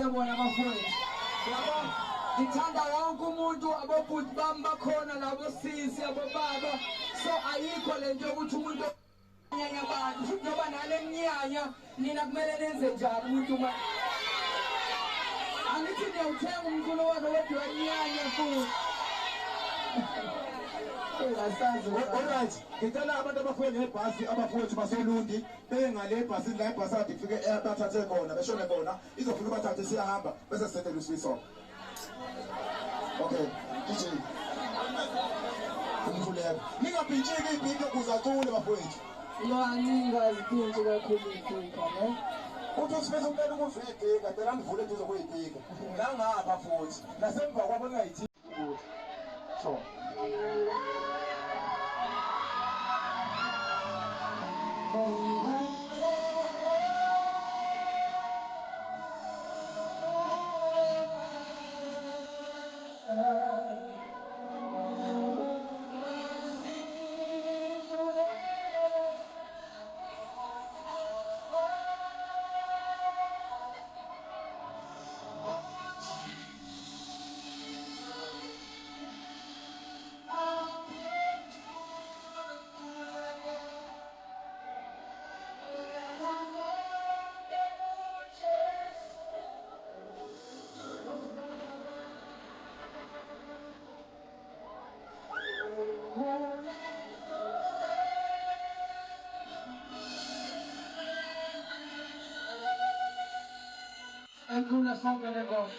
siyabona abafowethu. Yabona ngithanda wonke umuntu abobhuti bami bakhona labo sisi abobaba. So ayikho lento yokuthi umuntu nyanya abantu futhi ngoba nale mnyanya nina kumele nenze njani umuntu uma angithi ngiyawuthenga umculo wakhe wedwa nyanya futhi. Alright, ngicela abantu abafuye ngebhasi abafowethu baseLundi beye ngale ebhasini la ibhasi kade ifike bathathe khona beshone khona izofika bathathe siyahamba bese sisethela usiso. Okay, DJ. Umkhuleko. Ningabhintsheki ibhiki ukuze acule bafowethu. No angingaziphintshe kakhulu ibhika, ne? Uthi usifisa umntwana ukuvula ibhika, phela ngivule eduze kwibhika. La ngapha futhi. Nasemva kwabo ningayithi futhi. So. Alguna sombra de voz.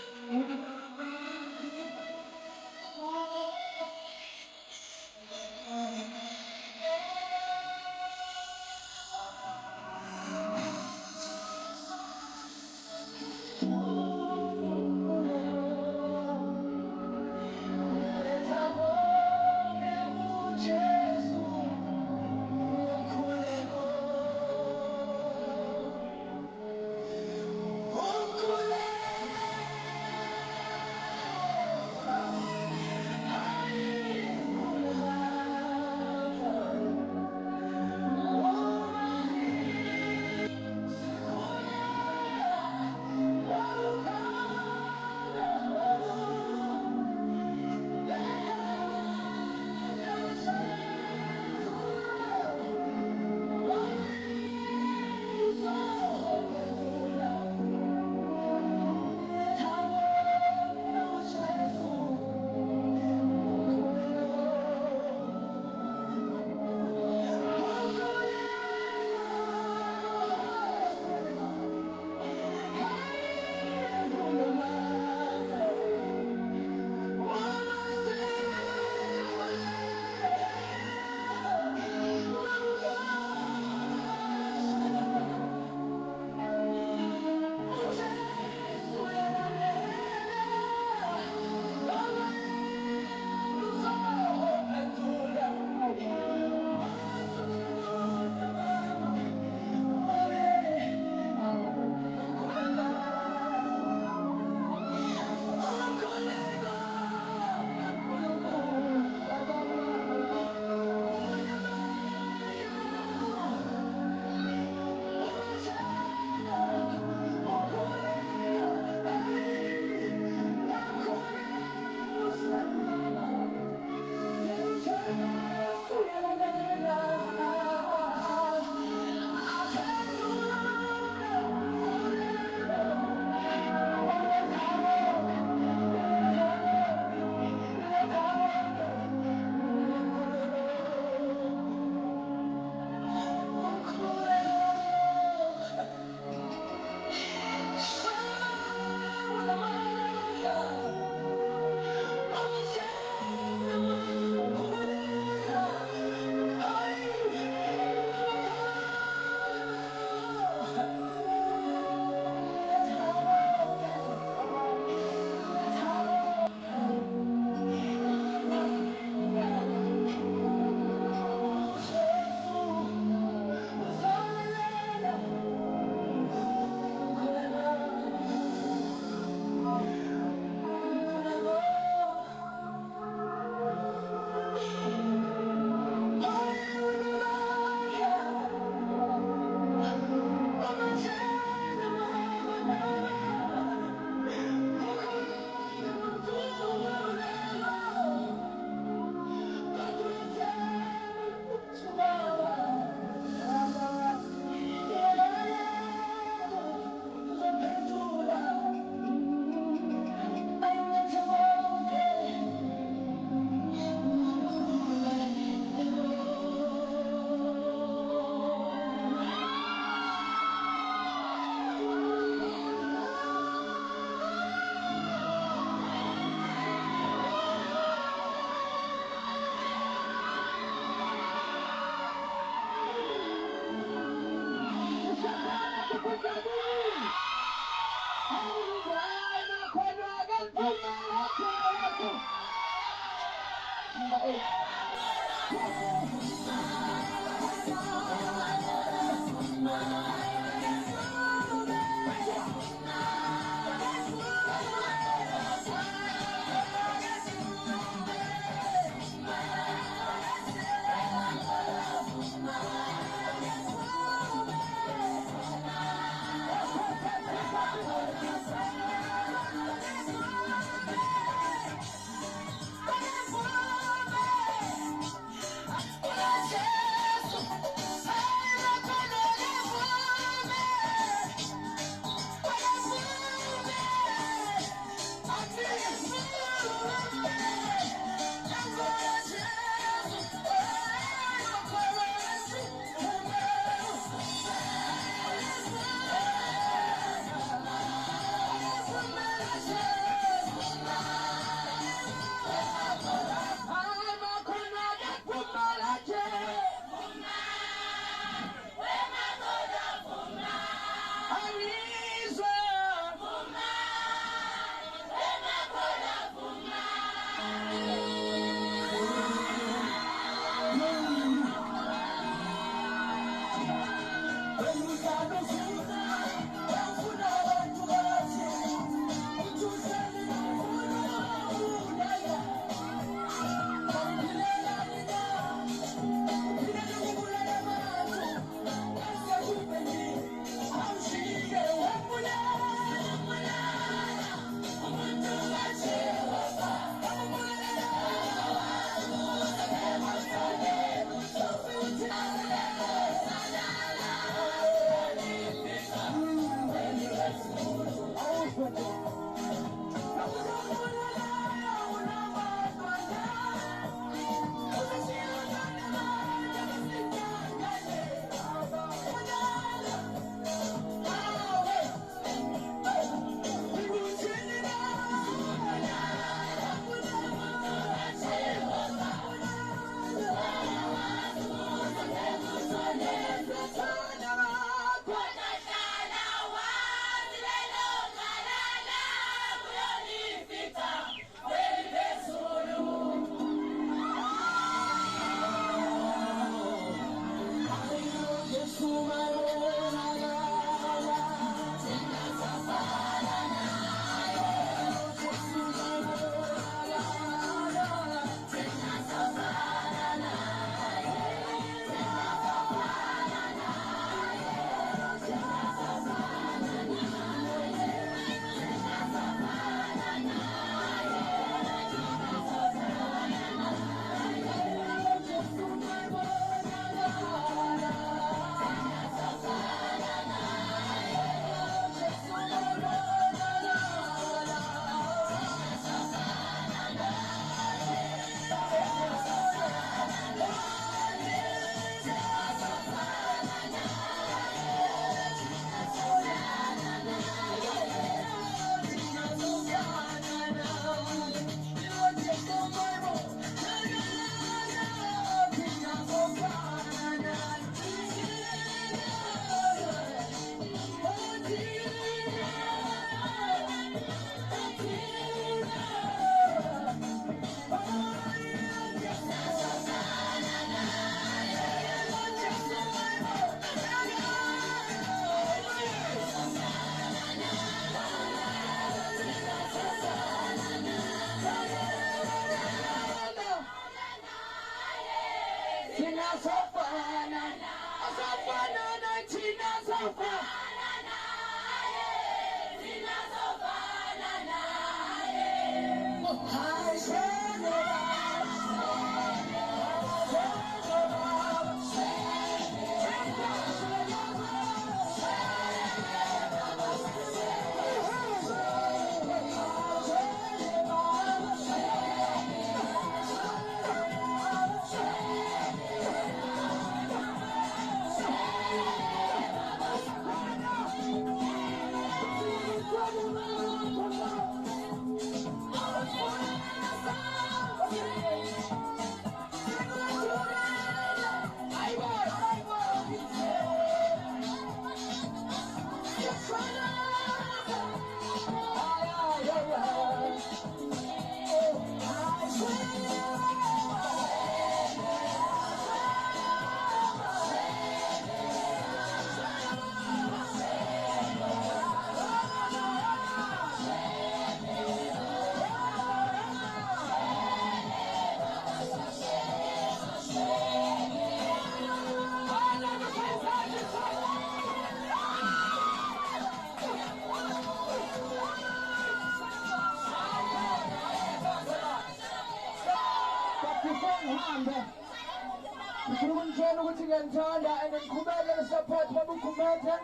Ngikhumbula ukuthi ngiyanithanda and ngiqhubeke support babukhumete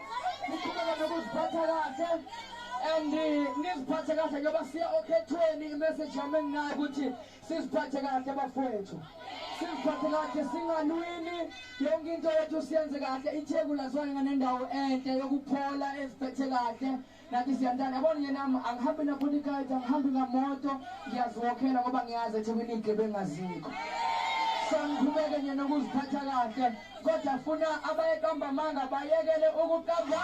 niqhubeka nokuziphatha kahle and niziphathe kahle ngoba siya okhethweni imessage yami enginayo ukuthi siziphathe kahle bafowethu siziphathe kahle singalwini yonke into yethu siyenze kahle iThekwini lazwana nendawo enhle yokuphola eziphethe kahle nathi siyamdana yabona yena angihambi nabodyguard angihambi ngamoto ngiyaziwokhela ngoba ngiyazi eThekwini igebengu azikho sangikhubeke nje nokuziphatha kahle kodwa funa abayeqamba amanga bayekele ukuqamba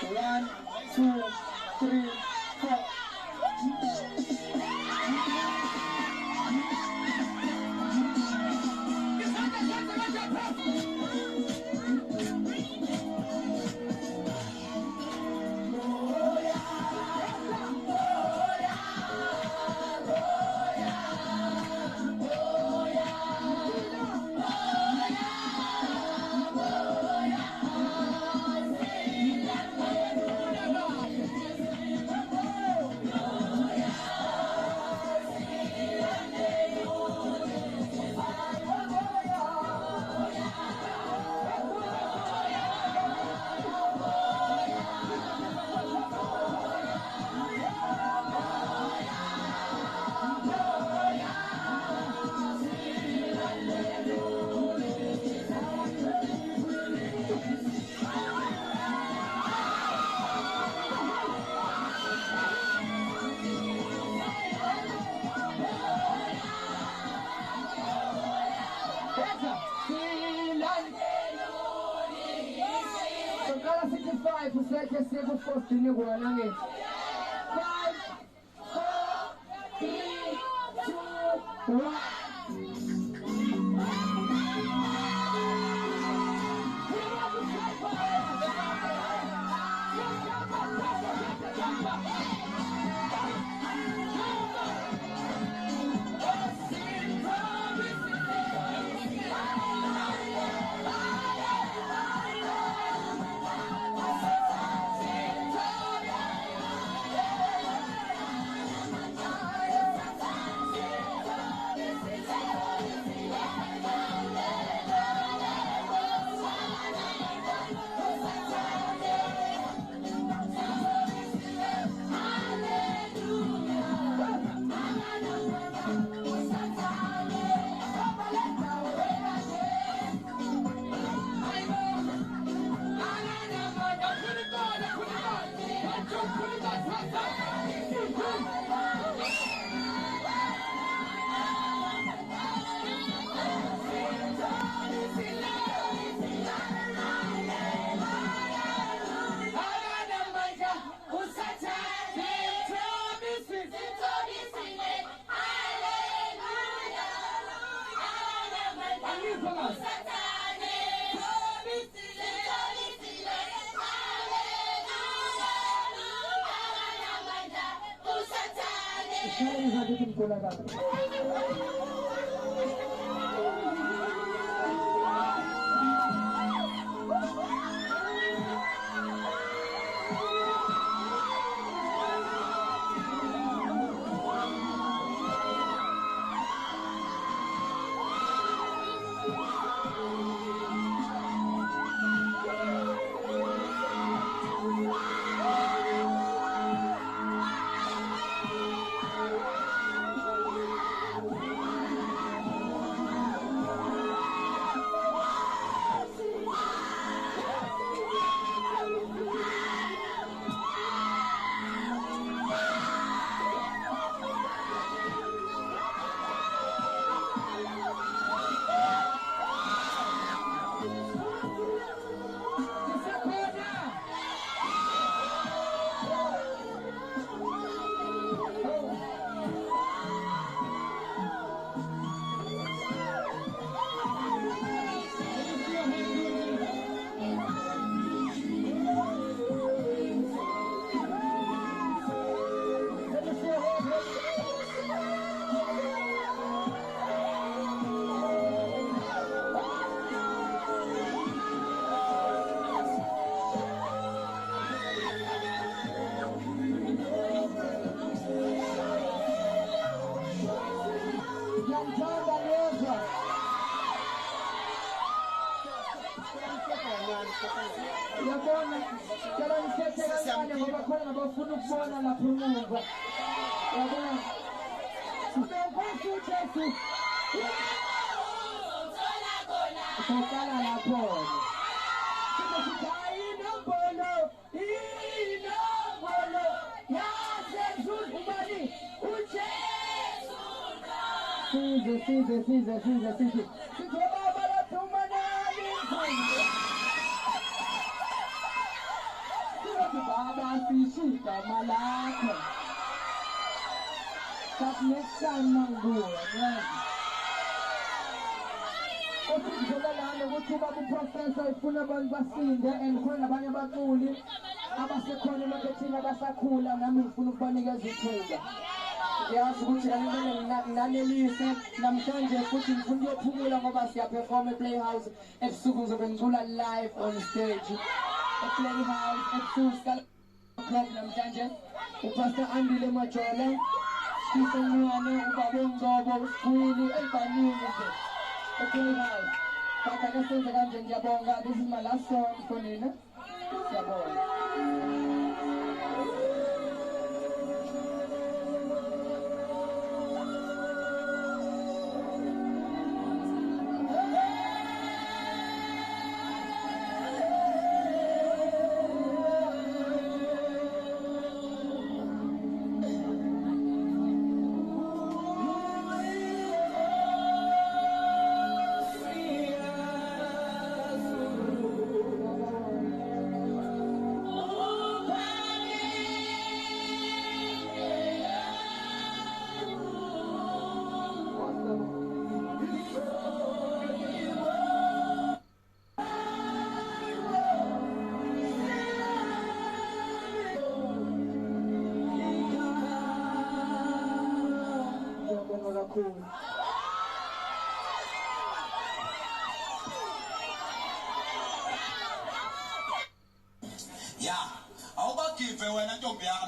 One, two, three, four. Usethe sekufostini kona ngithi 5 4 3 2 1 Yabona cela nithethe kancane ngoba khona nabafuna ukubona lapha emuva. Yabona Ubekwazi uJesu Sokala lapho sithi inombolo yaseZulu ubani uJesu size baba lathumani baba sishika malakho that next time manguwe Ngizolelana ukuthi ubaba uprofessor ifuna abantu basinde and khona abanye abaculi abasekhona emaphethini abasakhula nami ngifuna ukubanikeza ithuba. Ngiyazi ukuthi nanelise namhlanje futhi ngifuna ukuyophumula ngoba siyaperform ePlayhouse ebusuku ngizobe ngicula live on stage ePlayhouse ebusuku club namhlanje uPastor Andile Majole Sisengwane ubaba Ngcobo uSkhwili ebaningi nje ePlayhouse. Kaka kesenze kanje ngiyabonga. This is my last song for nina. Siyabonga. Cool. Yeah, awubagive wena ntombi yami.